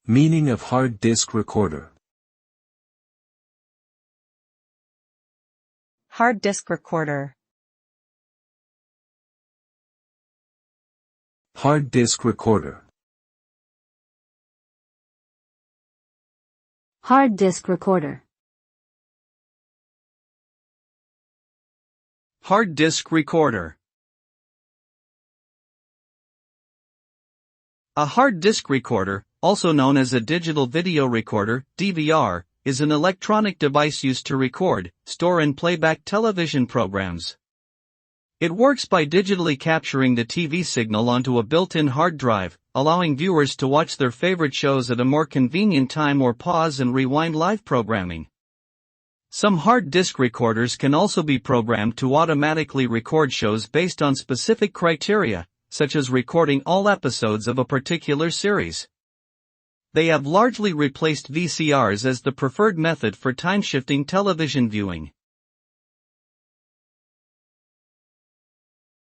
Meaning of hard disk recorder. Hard disk recorder. Hard disk recorder. Hard disk recorder. Hard disk recorder. A hard disk recorder, also known as a digital video recorder, DVR, is an electronic device used to record, store and playback television programs. It works by digitally capturing the TV signal onto a built-in hard drive, allowing viewers to watch their favorite shows at a more convenient time or pause and rewind live programming. Some hard disk recorders can also be programmed to automatically record shows based on specific criteria, such as recording all episodes of a particular series. They have largely replaced VCRs as the preferred method for time-shifting television viewing.